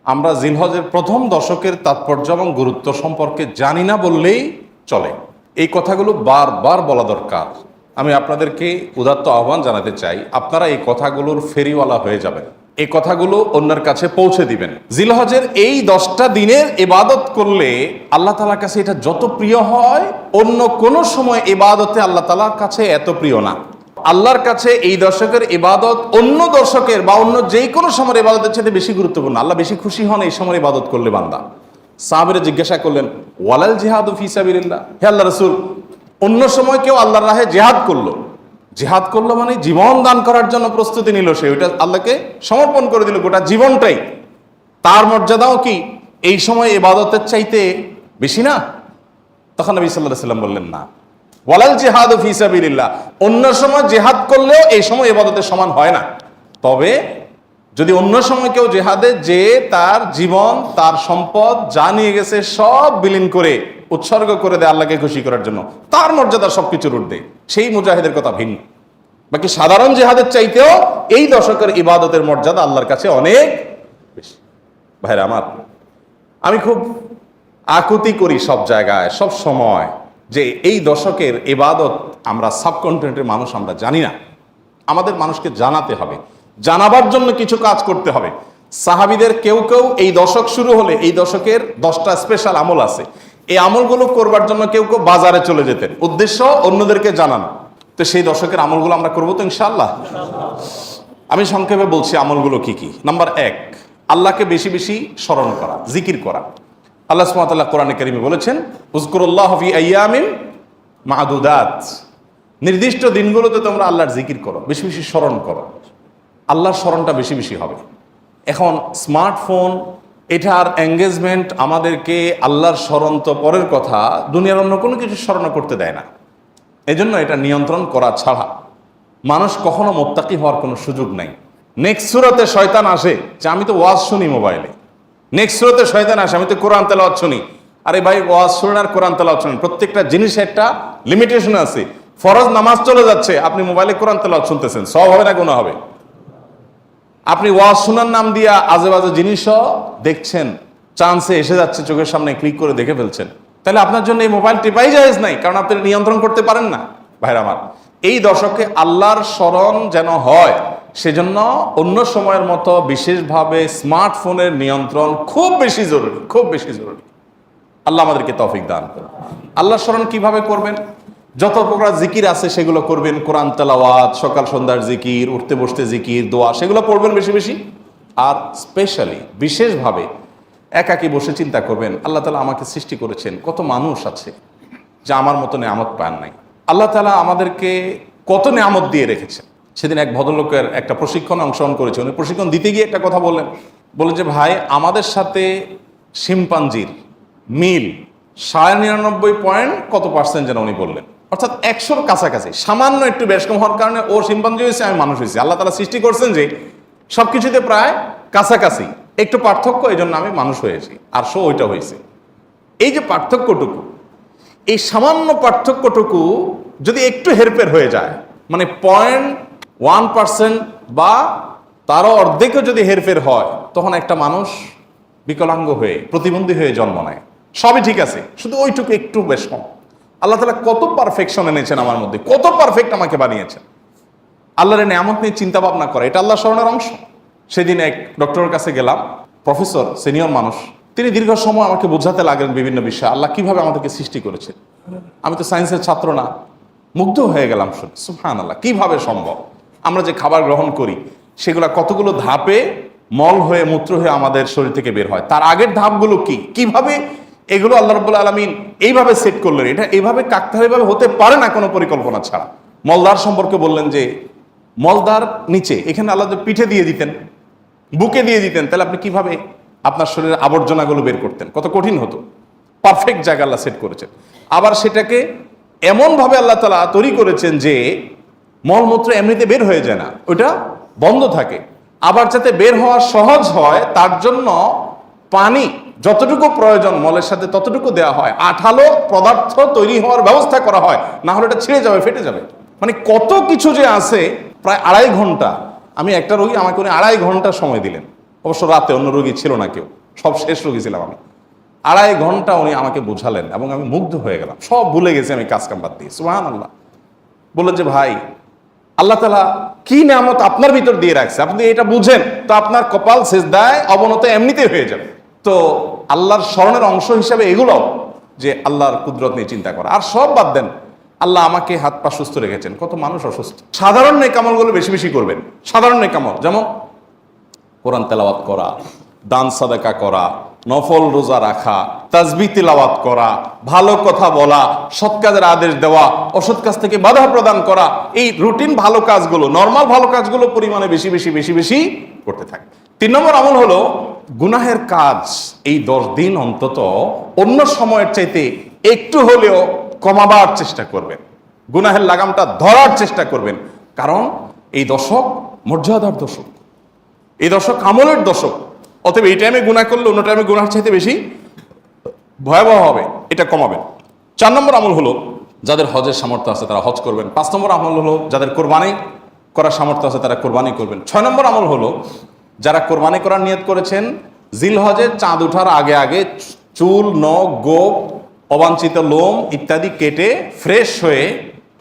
আমরা জিলহজের প্রথম দশকের তাৎপর্য এবং গুরুত্ব সম্পর্কে জানি না বললেই চলে। এই কথাগুলো বারবার বলা দরকার। আমি আপনাদেরকে উদাত্ত আহ্বান জানাতে চাই, আপনারা এই কথাগুলোর ফেরিওয়ালা হয়ে যাবেন, এই কথাগুলো অন্যের কাছে পৌঁছে দিবেন। জিলহজের এই 10টা দিনের ইবাদত করলে আল্লাহ তাআলার কাছে এটা যত প্রিয় হয়, অন্য কোনো সময় ইবাদতে আল্লাহ তাআলার কাছে এত প্রিয় না। আল্লাহর কাছে এই দশকের ইবাদত অন্য দশকের বা অন্য যে কোনো সময়ের ইবাদতের চেয়ে বেশি গুরুত্বপূর্ণ। আল্লাহ বেশি খুশি হন এই সময় ইবাদত করলে বান্দা। সাহাবীরা জিজ্ঞাসা করলেন, ওয়ালাল জিহাদু ফি সাবিলিল্লাহ, হে আল্লাহ রাসূল, অন্য সময় কেউ আল্লাহর রাহে জিহাদ করলো মানে জীবন দান করার জন্য প্রস্তুতি নিল, সে ওইটা আল্লাহকে সমর্পণ করে দিল গোটা জীবনটাই, তার মর্যাদাও কি এই সময় ইবাদতের চাইতে বেশি না? তখন নবী সাল্লাল্লাহু আলাইহি ওয়াসাল্লাম বললেন, না, ওয়ালাল জিহাদু ফি সাবিলিল্লাহ, অন্য সময় জিহাদ করলেও এই সময় ইবাদতের সমান হয় না। তবে যদি অন্য সময় কেউ জিহাদে যে তার জীবন তার সম্পদ যা নিয়ে গেছে সব বিলীন করে উৎসর্গ করে দেয় আল্লাহকে খুশি করার জন্য, তার মর্যাদা সবকিছুর ঊর্ধ্বে, সেই মুজাহিদের কথা ভিন্ন। বাকি সাধারণ জিহাদের চাইতেও এই দশকের ইবাদতের মর্যাদা আল্লাহর কাছে অনেক বেশি। ভাইরা আমার, আমি খুব আকুতি করি সব জায়গায় সব সময় যে এই দশকের ইবাদত আমরা সাবকন্টিনেন্টের মানুষ আমরা জানি না। আমাদের মানুষকে জানাতে হবে, জানাবার জন্য কিছু কাজ করতে হবে। সাহাবীদের কেউ কেউ এই দশক শুরু হলে এই দশকের 10টা স্পেশাল আমল আছে, এই আমলগুলো করবার জন্য কেউ কেউ বাজারে চলে যেতেন, উদ্দেশ্য অন্যদেরকে জানানো। তো সেই দশকের আমলগুলো আমরা করবো তো ইনশাআল্লাহ। আমি সংক্ষেপে বলছি আমলগুলো কি কি। নাম্বার 1, আল্লাহকে বেশি বেশি স্মরণ করা, জিকির করা। আল্লাহ সুবহানাহু ওয়া তাআলা কোরআনে কারীমে বলেছেন, উযকুরুল্লাহ ফি আইয়ামিন মা'দুদাত, নির্দিষ্ট দিনগুলোতে তোমরা আল্লাহর জিকির করো, বেশি বেশি স্মরণ করো, আল্লাহর স্মরণটা বেশি বেশি হবে। এখন স্মার্টফোন এটার এঙ্গেজমেন্ট আমাদেরকে আল্লাহর স্মরণ তো পরের কথা, দুনিয়ার অন্য কোনো কিছু স্মরণ করতে দেয় না। এজন্য এটা নিয়ন্ত্রণ করা ছাড়া মানুষ কখনো মুত্তাকি হওয়ার কোনো সুযোগ নাই। নেক্সট সূরাতে শয়তান আসে যে আমি তো ওয়াজ শুনি মোবাইলে, নেক্সট সূরাতে শয়তান আসে আমি তো কোরআন তেলাওয়াত শুনি। আরে ভাই, ওয়াজ শুনেন আর কোরআন তেলাওয়াত শুনেন, প্রত্যেকটা জিনিস একটা লিমিটেশন আছে। ফরজ নামাজ চলে যাচ্ছে, আপনি মোবাইলে কোরআন তেলাওয়াত শুনতেছেন, সওয়াব হবে না গুনাহ হবে? আপনি ওয়াজ শোনার নাম দিয়া আজে বাজে জিনিসও দেখছেন, চান্সে এসে যাচ্ছে, চোখের সামনে ক্লিক করে দেখে ফেলছেন, তাহলে আপনার জন্য এই মোবাইল টিপাই জায়েজ নাই, কারণ আপনি নিয়ন্ত্রণ করতে পারেন না। ভাইরা আমার, এই দশকে আল্লাহর স্মরণ যেন হয়, সেজন্য অন্য সময়ের মতো বিশেষভাবে স্মার্টফোনের নিয়ন্ত্রণ খুব বেশি জরুরি, খুব বেশি জরুরি। আল্লাহ আমাদেরকে তৌফিক দান করুন। আল্লাহর স্মরণ কিভাবে করবেন? যত প্রকার জিকির আছে সেগুলো করবেন, কোরআন তেলাওয়াত, সকাল সন্ধ্যার জিকির, উঠতে বসতে জিকির, দোয়া, সেগুলো পড়বেন বেশি বেশি। আর স্পেশালি বিশেষভাবে একাকী বসে চিন্তা করবেন, আল্লাহ তাআলা আমাকে সৃষ্টি করেছেন, কত মানুষ আছে যা আমার মতো নেয়ামত পান নাই, আল্লাহ তাআলা আমাদেরকে কত নেয়ামত দিয়ে রেখেছেন। সেদিন এক ভদ্রলোকের একটা প্রশিক্ষণে অংশগ্রহণ করেছে, উনি প্রশিক্ষণ দিতে গিয়ে একটা কথা বললেন যে ভাই, আমাদের সাথে শিম্পাঞ্জির মিল 99.কত% যেন উনি বললেন, অর্থাৎ 100-র কাছাকাছি, সামান্য একটু বেশ কম হওয়ার কারণে ও শিম্পাঞ্জি হয়েছে, আমি মানুষ হয়েছি। আল্লাহ তাআলা সৃষ্টি করছেন যে সবকিছুতে প্রায় কাছাকাছি, একটু পার্থক্য, এই জন্য আমি মানুষ হয়েছি, আর সো ওইটা হয়েছে। এই যে পার্থক্যটুকু, এই সামান্য পার্থক্যটুকু যদি একটু হেরফের হয়ে যায়, মানে 0.1% বা তারও অর্ধেকও যদি হেরফের হয়, তখন একটা মানুষ বিকলাঙ্গ হয়ে, প্রতিবন্ধী হয়ে জন্ম নেয়। সবই ঠিক আছে, শুধু ওইটুকু একটু বেশ কম। আল্লাহ তাআলা কত পারফেকশন এনেছেন আমার মধ্যে, কত পারফেক্ট আমাকে বানিয়েছেন। আল্লাহর নেয়ামত নিয়ে চিন্তা ভাবনা করে, এটা আল্লাহ স্মরণের অংশ। সেদিন এক ডক্টরের কাছে গেলাম, প্রফেসর, সিনিয়র মানুষ, তিনি দীর্ঘ সময় আমাকে বোঝাতে লাগলেন বিভিন্ন বিষয়, আল্লাহ কিভাবে আমাদেরকে সৃষ্টি করেছে। আমি তো সায়েন্সের ছাত্র না, মুগ্ধ হয়ে গেলাম শুনে, সুবহানাল্লাহ, কিভাবে সম্ভব? আমরা যে খাবার গ্রহণ করি সেগুলো কতগুলো ধাপে মল হয়ে, মূত্র হয়ে আমাদের শরীর থেকে বের হয়, তার আগের ধাপগুলো কি, কিভাবে এগুলো আল্লাহ রাব্বুল আলামিন এইভাবে সেট করলেন। এটা এইভাবে কাকতালীয়ভাবে হতে পারে না কোনো পরিকল্পনা ছাড়া। মলদার সম্পর্কে বললেন যে মলদার নিচে, এখানে আল্লাহ পিঠে দিয়ে দিতেন, বুকে দিয়ে দিতেন, তাহলে আপনি কিভাবে আপনার শরীরের আবর্জনাগুলো বের করতেন? কত কঠিন হতো। পারফেক্ট জায়গা আল্লাহ সেট করেছেন। আবার সেটাকে এমনভাবে আল্লাহ তাআলা তৈরি করেছেন যে মলমূত্র এমনিতে বের হয়ে যায় না, ওইটা বন্ধ থাকে। আবার যাতে বের হওয়া সহজ হয় তার জন্য পানি যতটুকু প্রয়োজন মলের সাথে ততটুকু দেওয়া হয়, আঠালো পদার্থ তৈরি হওয়ার ব্যবস্থা করা হয়, না হলে এটা ছিঁড়ে যাবে, ফেটে যাবে। মানে কত কিছু যে আছে। প্রায় 2.5 ঘন্টা, আমি একটা রোগী, আমাকে উনি 2.5 ঘন্টা সময় দিলেন। অবশ্য রাতে, অন্য রোগী ছিল না কেউ, সব শেষ রোগী ছিলাম আমি। 2.5 ঘন্টা উনি আমাকে বোঝালেন এবং আমি মুগ্ধ হয়ে গেলাম, সব ভুলে গেছি আমি কাজ কাম বাদ দিয়ে। সুবহানাল্লাহ। বললেন যে ভাই, আল্লাহ তাআলা কি নিয়ামত আপনার ভিতর দিয়ে রাখছে, আপনি এটা বুঝেন তো আপনার কপাল সিজদায় অবনত এমনিতেই হয়ে যাবে। তো আল্লাহর স্মরণের অংশ হিসাবে এগুলো, যে আল্লাহর কুদরত নিয়ে চিন্তা করা। আর সব বাদ দেন, আল্লাহ আমাকে হাত পা সুস্থ রেখেছেন, কত মানুষ অসুস্থ। সাধারণ নেকামলগুলো বেশি বেশি করবেন। সাধারণ নেকামল যেমন কোরআন তেলাওয়াত করা, দান সাদাকা করা, নফল রোজা রাখা, তাসবিহ তিলাওয়াত করা, ভালো কথা বলা, সৎ কাজের আদেশ দেওয়া, অসৎ কাজ থেকে বাধা প্রদান করা, এই রুটিন ভালো কাজগুলো, নর্মাল ভালো কাজগুলো পরিমাণে বেশি বেশি বেশি বেশি করতে থাকে। 3 নম্বর আমল হলো গুনাহের কাজ এই 10 দিন অন্তত অন্য সময়ের চাইতে একটু হলেও কমাবার চেষ্টা করবেন, গুনাহের লাগামটা ধরার চেষ্টা করবেন। কারণ এই দশক মর্যাদার দশক, এই দশক আমলের দশক। অতএব এই টাইমে গুনাহ করলে অন্য টাইমে গুনাহের চাইতে বেশি ভয়াবহ হবে, এটা কমাবেন। 4 নম্বর আমল হলো যাদের হজের সামর্থ্য আছে তারা হজ করবেন। 5 নম্বর আমল হলো যাদের কোরবানি করার সামর্থ্য আছে তারা কোরবানি করবেন। 6 নম্বর আমল হলো যারা কোরবানি করার নিয়ত করেছেন জিলহজের চাঁদ ওঠার আগে আগে চুল, নখ, গোপ, অবাঞ্ছিত লোম ইত্যাদি কেটে ফ্রেশ হয়ে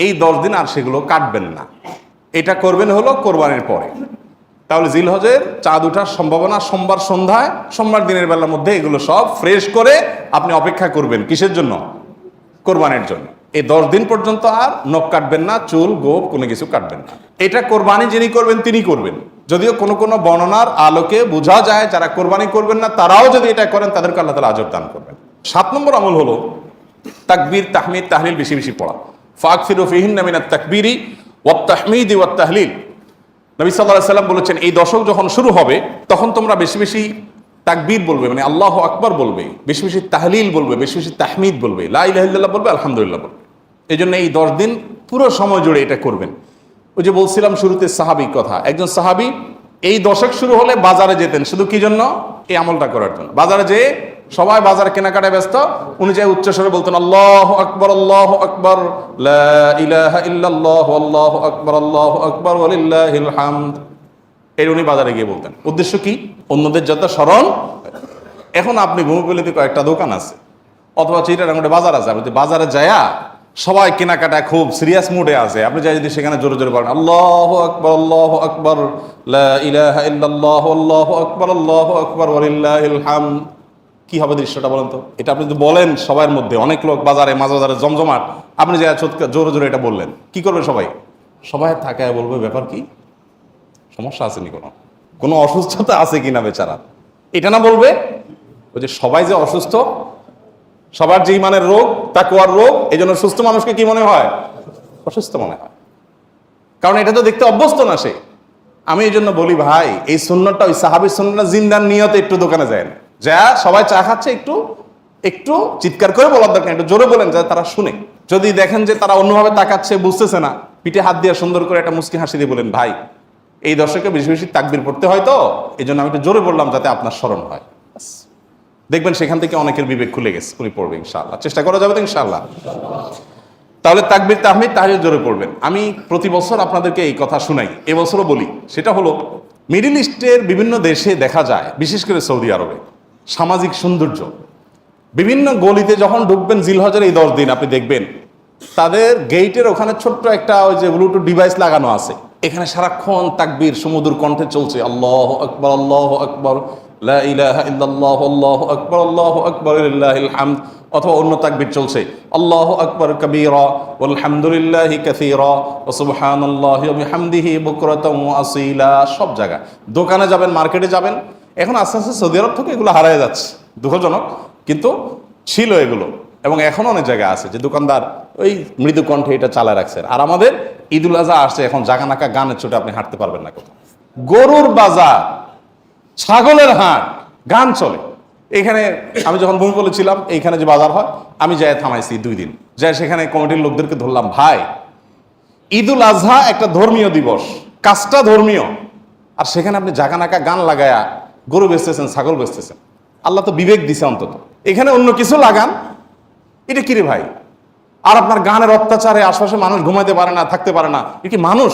এই 10 দিন আর সেগুলো কাটবেন না। এটা করবেন হলো কোরবানির পরে। তাহলে জিলহজের চাঁদ ওঠার সম্ভাবনা সোমবার সন্ধ্যায়, সোমবার দিনের বেলার মধ্যে এগুলো সব ফ্রেশ করে আপনি অপেক্ষা করবেন কিসের জন্য? কোরবানির জন্য। এই 10 দিন পর্যন্ত আর নখ কাটবেন না, চুল, গোপ কোনো কিছু কাটবেন না। এটা কোরবানি যিনি করবেন তিনি করবেন। যদিও কোনো কোনো বর্ণনার আলোকে বোঝা যায় যারা কোরবানি করবেন না তারাও যদি এটা করেন তাদেরকে আল্লাহ তাআলা আজর দান করবেন। 7 নম্বর আমল হলো তাকবীর, তাহমিদ, তাহলিল বেশি বেশি পড়া। ফাকফিরু ফিহিন্না মিনাত তাকবীরি ওয়াত তাহমিদি ওয়াত তাহলিল। নবী সাল্লাল্লাহু আলাইহি সাল্লাম বলেছেন এই দশক যখন শুরু হবে তখন তোমরা বেশি বেশি তাকবীর বলবে, মানে আল্লাহু আকবার বলবে, বেশি বেশি তাহলিল বলবে, বেশি বেশি তাহমিদ বলবে, লা ইলাহা ইল্লাল্লাহ বলবে, আলহামদুলিল্লাহ বলবে। এই জন্য এই 10 দিন পুরো সময় জুড়ে এটা করবেন। ওই যে বলছিলাম শুরুতে সাহাবীর কথা, একজন সাহাবী এই দশক শুরু হলে বাজারে যেতেন, শুধু কি জন্য? এই আমলটা করার জন্য। বাজারে যেয়ে সবাই বাজারে কেনাকাটায় ব্যস্ত, উনি যাই উচ্চস্বরে বলতেন আল্লাহু আকবার, আল্লাহু আকবার, লা ইলাহা ইল্লাল্লাহ, আল্লাহু আকবার, আল্লাহু আকবার, ওয়ালিল্লাহিল হামদ। এর উনি বাজারে গিয়ে বলতেন। উদ্দেশ্য কি? অন্যদের যত স্মরণ। এখন আপনি ভূমিপল্লীতে কয়েকটা দোকান আছে অথবা চিটাগাঙ্গে বাজার আছে, আপনি বাজারে যায়া সবাই কেনাকাটায় খুব সিরিয়াস মুডে আছে, আপনি যাই যদি সেখানে জোরে জোরে বলেন আল্লাহু আকবার, আল্লাহু আকবার, লা ইলাহা ইল্লাল্লাহ, আল্লাহু আকবার, আল্লাহু আকবার, ওয়ালিল্লাহিল হামদ, কি হবে দৃশ্যটা বলেন তো? এটা আপনি যদি বলেন সবার মধ্যে, অনেক লোক বাজারে, মাঝ বাজারে জমজমাট, আপনি যাই জোরে জোরে এটা বললেন, কি করবে সবাই? সবাই তাকায় বলবে ব্যাপার কি, সমস্যা আছে নি, কোনো অসুস্থতা আছে কিনা বেচারা। এটা না বলবে ওই যে সবাই যে অসুস্থ, সবার যে ইমানের রোগ, তাকওয়ার রোগ, এই জন্য সুস্থ মানুষকে কি মনে হয়? অসুস্থ মনে হয়। কারণ এটা তো দেখতে অভ্যস্ত না সে। আমি এই জন্য বলি ভাই, এই সুন্নতটা ওই সাহাবীর সুন্নাত জিন্দার নিয়তে একটু দোকানে যায় না, যা সবাই চা খাচ্ছে একটু একটু চিৎকার করে বলার দরকার, একটু জোরে বলেন যাতে তারা শুনে। যদি দেখেন যে তারা অন্যভাবে তাকাচ্ছে, বুঝতেছে না, পিঠে হাত দিয়ে সুন্দর করে একটা মুচকি হাসি দিয়ে বলেন ভাই এই দর্শকে বেশি বেশি তাকবীর পড়তে হয়, তো এই জন্য আমি একটু জোরে বললাম যাতে আপনার স্মরণ হয়। দেখবেন সেখান থেকে অনেকের বিবেক খুলে গেছে, উনি পড়বে ইনশাআল্লাহ। চেষ্টা করা যাবে তো ইনশাআল্লাহ। তাহলে তাকবীর, তাহমিদ, তাহলিল জোরে পড়বেন। আমি প্রতি বছর আপনাদেরকে এই কথা শুনাই, এবছরও বলি। সেটা হলো মিডল ইস্টের বিভিন্ন দেশে দেখা যায়, বিশেষ করে সৌদি আরবে, সামাজিক সৌন্দর্য। বিভিন্ন গলিতে যখন ঢুকবেন জিলহজের এই 10 দিন আপনি দেখবেন তাদের গেইটের ওখানে ছোট্ট একটা ওই যে ব্লুটুথ ডিভাইস লাগানো আছে, এখানে সারাক্ষণ তাকবীর সুমধুর কণ্ঠে চলছে, আল্লাহু আকবার, আল্লাহু আকবার, লা ইলাহা ইল্লাল্লাহ, আল্লাহু আকবার, আল্লাহু আকবার, লিল্লাহিল হামদ। অথবা অন্য তাকবীর চলছে, আল্লাহু আকবার কাবীরা ওয়াল হামদুলিল্লাহি কাসীরা ওয়া সুবহানাল্লাহি ওয়া বিহামদিহি বুকরাতাও ওয়া আসীলা। সব জায়গায়, দোকানে যাবেন, মার্কেটে যাবেন, এখন আস্তে আস্তে সৌদি আরব থেকে এগুলো হারিয়ে যাচ্ছে, দুঃখজনক, কিন্তু ছিল এগুলো। এবং এখন অনেক জায়গায় আছে যে দোকানদার ওই মৃদু কণ্ঠে এটা চালায় রাখছেন। আর আমাদের ঈদুল আজহা আসছে, এখন জাগানাকা গানের ছোটে আপনি হাঁটতে পারবেন না কোথাও। গরুর বাজার, ছাগলের হাট, গান চলে। এখানে আমি যখন ভূমিপল্লী ছিলাম, এইখানে যে বাজার হয়, আমি যাই থামাইছি 2 দিন, যাই সেখানে কমিটির লোকদেরকে ধরলাম, ভাই ঈদুল আজহা একটা ধর্মীয় দিবস, কাজটা ধর্মীয়, আর সেখানে আপনি জাগানাকা গান লাগায়া গরু বেচতেছেন, ছাগল বেচতেছেন। আল্লাহ তো বিবেক দিছে অন্তত, এখানে অন্য কিছু লাগান, এটা কিরে ভাই? আর আপনার গানের অত্যাচারে আশপাশে মানুষ ঘুমাইতে পারে না, থাকতে পারে না, এ কি মানুষ?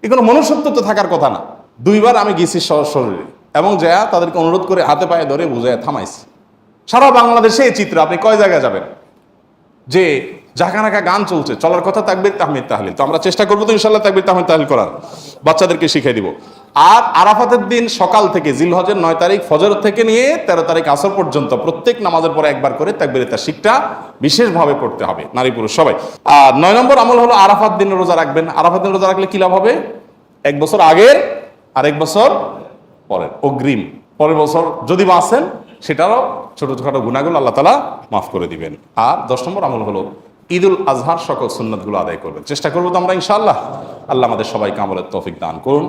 এ কোনো মনুষ্যত্ব তো থাকার কথা না। 2 বার আমি গেছি শরীরে, এবং যা তাদেরকে অনুরোধ করে হাতে পায়ে ধরে বুঝায় থামাইছি। সারা বাংলাদেশে এই চিত্র, আপনি কয় জায়গায় যাবেন যে জাকানাকা গান চলছে, চলার কথা তাকবীর তাহমিদ তাহলিল। তো আমরা চেষ্টা করবো তো ইনশাল্লাহ তাকবীর তাহমিদ তাহলিল করার, বাচ্চাদেরকে শিখিয়ে দিব। আর আরাফাতের দিন সকাল থেকে, জিলহজের 9 তারিখ ফজর থেকে নিয়ে 13 তারিখ আসর পর্যন্ত প্রত্যেক নামাজের পরে একবার করে তাকবীরে তাশরিকটা বিশেষভাবে পড়তে হবে, নারী পুরুষ সবাই। আর 9 নম্বর আমল হলো আরাফাত দিন রোজা রাখবেন। আরাফাত দিন রোজা রাখলে কি লাভ হবে? 1 বছর আগের আর 1 বছর পরের অগ্রিম, পরের বছর যদি বাঁচেন সেটারও ছোটখাটো গুনাহগুলো আল্লাহ তাআলা মাফ করে দিবেন। আর 10 নম্বর আমল হলো ঈদুল আজহার সকল সুন্নাতগুলো আদায় করবেন। চেষ্টা করবো তো আমরা ইনশাআল্লাহ। আল্লাহ আমাদের সবাইকে আমলের তৌফিক দান করুন।